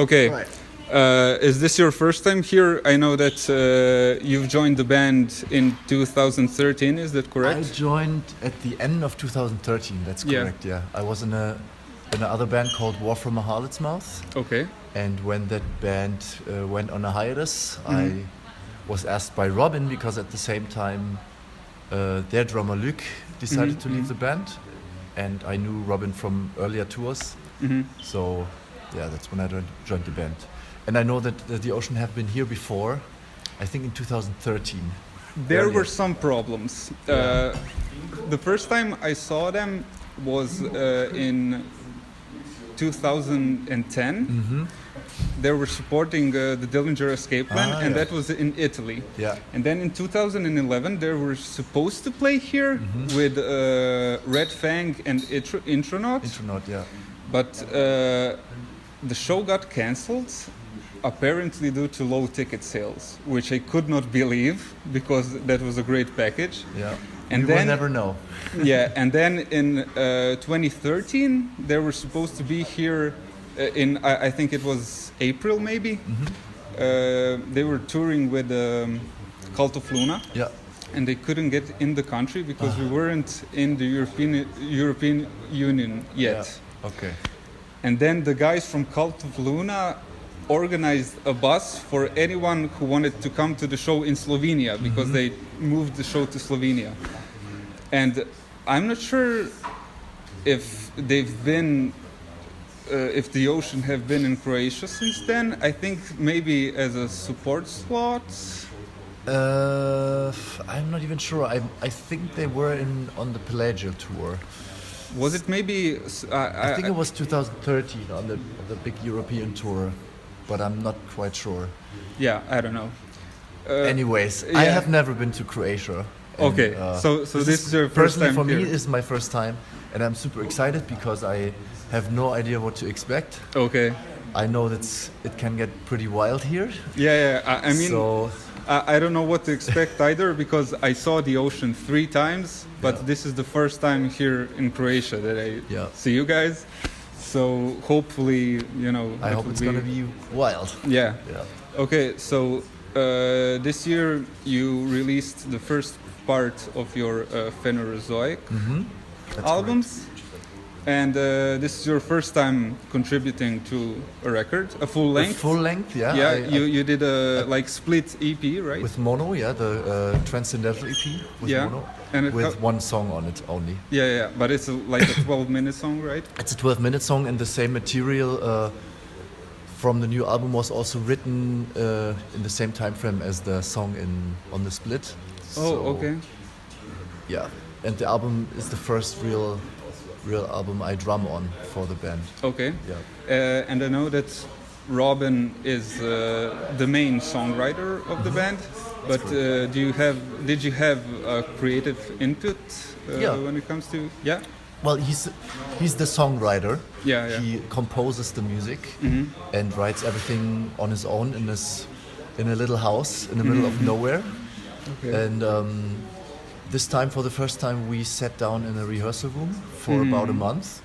Okay. Right. Is this your first time here? I know that you've joined the band in 2013, is that correct? I joined at the end of 2013, that's correct, yeah. I was in another band called War from a Harlot's Mouth. Okay. And when that band went on a hiatus, I was asked by Robin, because at the same time their drummer Luc decided to leave the band. And I knew Robin from earlier tours. So yeah, that's when I joined the band. And I know that the Ocean have been here before, I think in 2013. There were some problems. The first time I saw them was in 2010. They were supporting the Dillinger Escape Plan, and that was in Italy. Yeah. And then in 2011, they were supposed to play here with Red Fang and Intronaut. Intronaut, yeah. But the show got cancelled, apparently due to low ticket sales, which I could not believe, because that was a great package. Yeah. And you then, will never know. Yeah, and then in 2013, they were supposed to be here in, I think it was April maybe. They were touring with Cult of Luna. Yeah. And they couldn't get in the country because we weren't in the European Union yet. Yeah. Okay. And then the guys from Cult of Luna organized a bus for anyone who wanted to come to the show in Slovenia, because they moved the show to Slovenia. And I'm not sure if they've been, if the Ocean have been in Croatia since then. I think maybe as a support slot. I'm not even sure. I think they were on the Pelagia tour. Was it maybe? I think it was 2013 on the big European tour, but I'm not quite sure. Yeah, I don't know. Anyways, I have never been to Croatia. And, okay, so this is your first time for here. me, this is my first time, and I'm super excited because I have no idea what to expect. Okay. I know that it can get pretty wild here. Yeah. I mean, so, I don't know what to expect either, because I saw the Ocean 3 times, but this is the first time here in Croatia that I see you guys. So hopefully, I hope it's gonna be wild. Yeah. Okay, so this year you released the first part of your Phanerozoic albums. Correct. And this is your first time contributing to a record, a full length. A full length, yeah. Yeah, you did a split EP, right? With mono, yeah, the Transcendental EP with mono, and with one song on it only. Yeah, but it's like a 12-minute song, right? It's a 12-minute song, and the same material from the new album was also written in the same time frame as the song on the split. Okay. Yeah, and the album is the first real album I drum on for the band. Okay. Yeah. And I know that Robin is the main songwriter of the band, but did you have a creative input when it comes to Well, he's the songwriter. Yeah. He composes the music and writes everything on his own in a little house in the middle of nowhere. Okay. And this time, for the first time, we sat down in a rehearsal room for about a month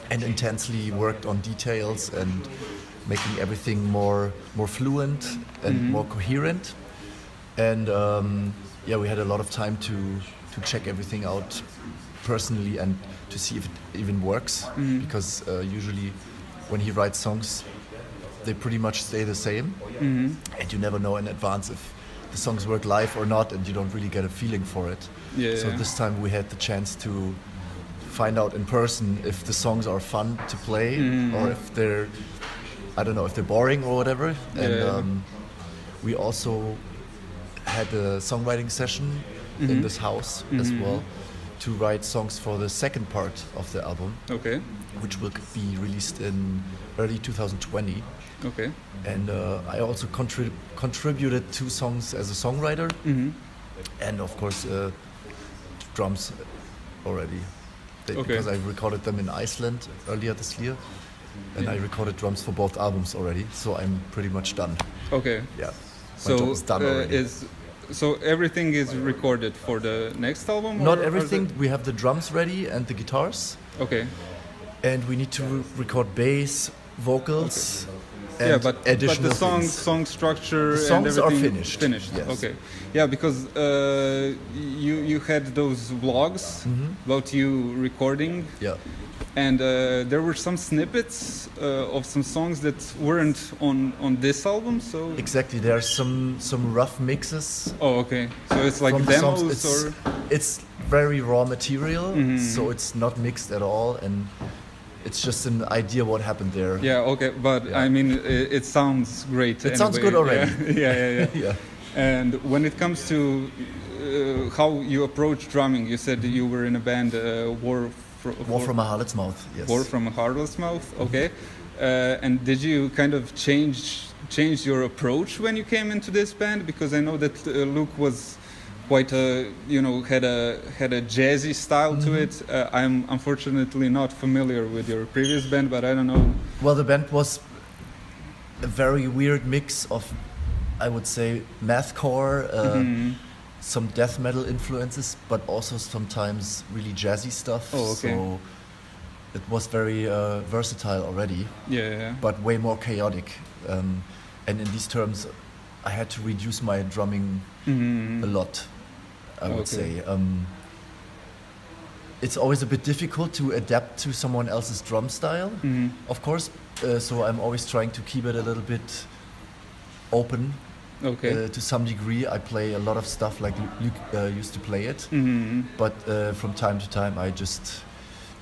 and intensely worked on details and making everything more fluent and more coherent. And we had a lot of time to check everything out personally and to see if it even works. Because usually when he writes songs, they pretty much stay the same. And you never know in advance if the songs work live or not, and you don't really get a feeling for it. So this time we had the chance to find out in person if the songs are fun to play or if they're, I don't know, if they're boring or whatever. And we also had a songwriting session in this house as well to write songs for the second part of the album, which will be released in early 2020. Okay. And I also contributed 2 songs as a songwriter, and of course drums already, because I recorded them in Iceland earlier this year, and I recorded drums for both albums already, so I'm pretty much done. Okay. Yeah. My job is done already. So everything is recorded for the next album? Not everything. We have the drums ready and the guitars. Okay. And we need to record bass, vocals, and but additional the things. song structure The songs and are everything finished. Yes. Okay, yeah, because you had those vlogs about you recording, Yeah. and there were some snippets of some songs that weren't on this album. So Exactly. There are some rough mixes. oh, okay. So it's like from the songs. demos, or It's very raw material, so it's not mixed at all, and it's just an idea what happened there. yeah, okay. But Yeah. I mean, it sounds great. It sounds anyway. good already. Yeah. Yeah. And when it comes to how you approach drumming, you said you were in a band, War War from a Harlot's Mouth. Yes. War from a Harlot's Mouth. Okay. And did you kind of change your approach when you came into this band? Because I know that Luke was quite had a jazzy style to it. I'm unfortunately not familiar with your previous band, but I don't know. Well, the band was a very weird mix of, I would say, mathcore, some death metal influences, but also sometimes really jazzy stuff. Oh, okay. So it was very versatile already, Yeah. but way more chaotic. And in these terms, I had to reduce my drumming a lot, I would say. It's always a bit difficult to adapt to someone else's drum style, of course. So I'm always trying to keep it a little bit open. Okay. To some degree, I play a lot of stuff like Luke used to play it, but from time to time I just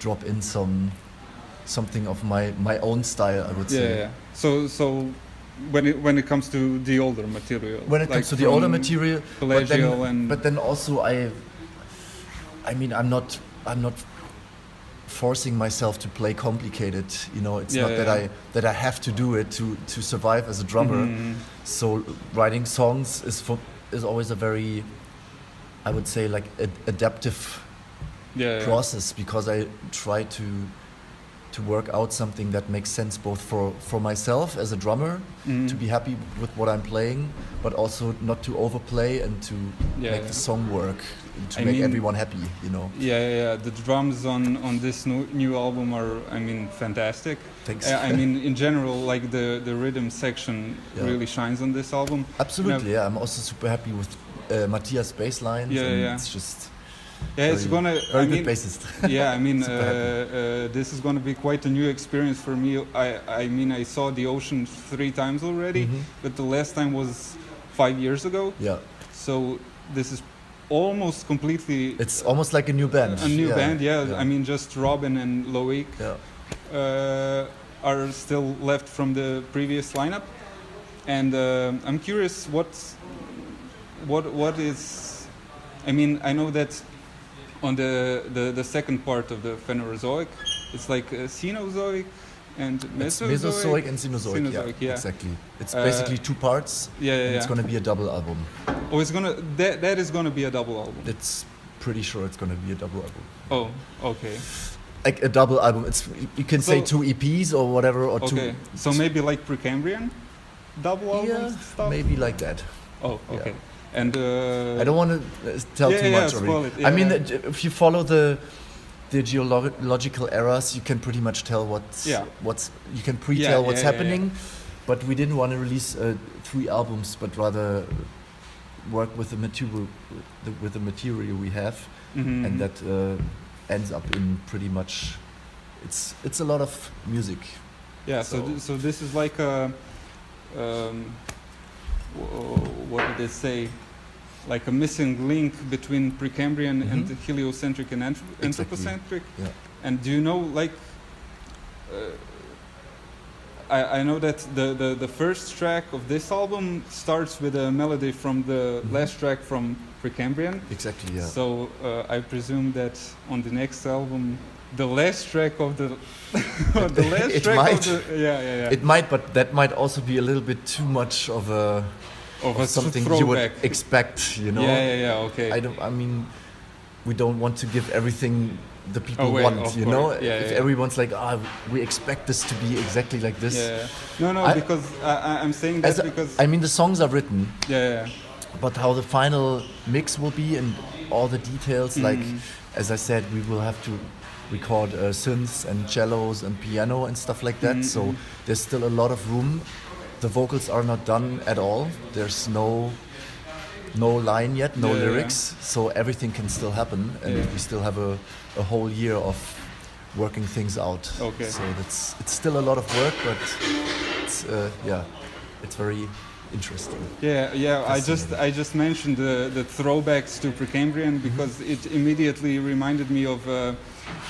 drop in something of my own style, I would say. Yeah. So when it comes to the older material, When it comes to the older material, but then also I mean I'm not forcing myself to play complicated. You know, it's not that I have to do it to survive as a drummer. So writing songs is always a very, I would say, like adaptive process, because I try to work out something that makes sense both for myself as a drummer, to be happy with what I'm playing, but also not to overplay and to make the song work, to make everyone happy, you know. Yeah. The drums on this new album are, I mean, fantastic. Thanks. I mean, in general, like the rhythm section really shines on this album. Absolutely, I'm also super happy with Matthias' bass lines. It's just it's gonna very good bassist. Yeah, I mean, this is gonna be quite a new experience for me. I mean, I saw the Ocean 3 times already, but the last time was 5 years ago. Yeah. So this is almost completely. It's almost like a new band. A new band, yeah. I mean, just Robin and Loic are still left from the previous lineup, and I'm curious what is. I mean, I know that on the second part of the Phanerozoic, it's like Cenozoic and Mesozoic and Cenozoic. Yeah, exactly. It's basically 2 parts. It's going to be a double album. Oh, it's gonna that is gonna be a double album. It's pretty sure it's going to be a double album. Oh, okay. Like a double album. You can say 2 EPs or whatever, or 2. Okay. So maybe like Precambrian double album stuff. Maybe like that. Oh, okay. And I don't want to tell too much already. I mean, if you follow the geological eras, you can pretty much tell you can pre-tell what's happening. But we didn't want to release 3 albums, but rather work with the material we have, and that ends up in pretty much. It's a lot of music. Yeah. So this is like a. What did they say? Like a missing link between Precambrian and heliocentric and anthropocentric. Yeah. And do you know, like, I know that the first track of this album starts with a melody from the last track from Precambrian. Exactly. Yeah. So I presume that on the next album, the last track of the It might, but that might also be a little bit too much of something throwback. You would expect, you know. Okay. I mean, we don't want to give everything the people want, you know. If everyone's like, we expect this to be exactly like this. No, because I'm saying that because I mean, the songs are written. Yeah. But how the final mix will be and all the details, like as I said, we will have to record synths and cellos and piano and stuff like that. So there's still a lot of room the vocals are not done at all. There's no line yet, no lyrics, so everything can still happen, and we still have a whole year of working things out. Okay. So it's still a lot of work, but it's very interesting. I just mentioned the throwbacks to Precambrian because it immediately reminded me of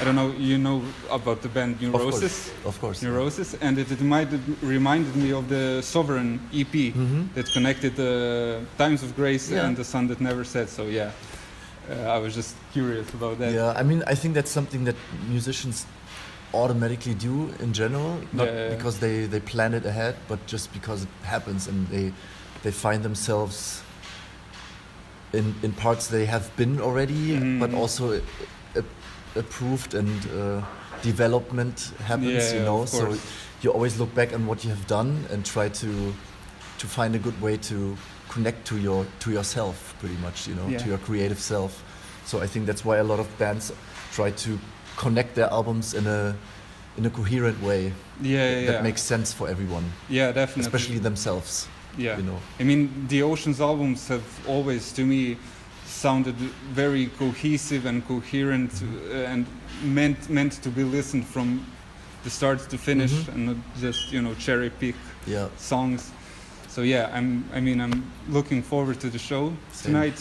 I don't know, you know about the band Neurosis? Of course. Neurosis, and it reminded me of the Sovereign EP that connected the Times of Grace and The Sun That Never Set. So I was just curious about that. Yeah, I mean, I think that's something that musicians automatically do in general, not because they plan it ahead, but just because it happens and they find themselves in parts they have been already, but also approved and development happens, you know. So you always look back on what you have done and try to find a good way to connect to yourself, pretty much, you know, to your creative self. So I think that's why a lot of bands try to connect their albums in a coherent way that makes sense for everyone. Yeah, definitely. Especially themselves. Yeah. You know. I mean, the Oceans albums have always, to me, sounded very cohesive and coherent and meant to be listened from the start to finish and not just, you know, cherry pick songs. So I'm looking forward to the show tonight,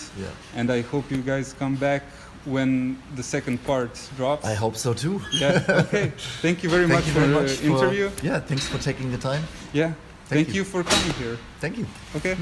and I hope you guys come back when the second part drops. I hope so too. Yeah. Okay. Thank you very much for the interview. Thanks for taking the time. Yeah. Thank you for coming here. Thank you. Okay.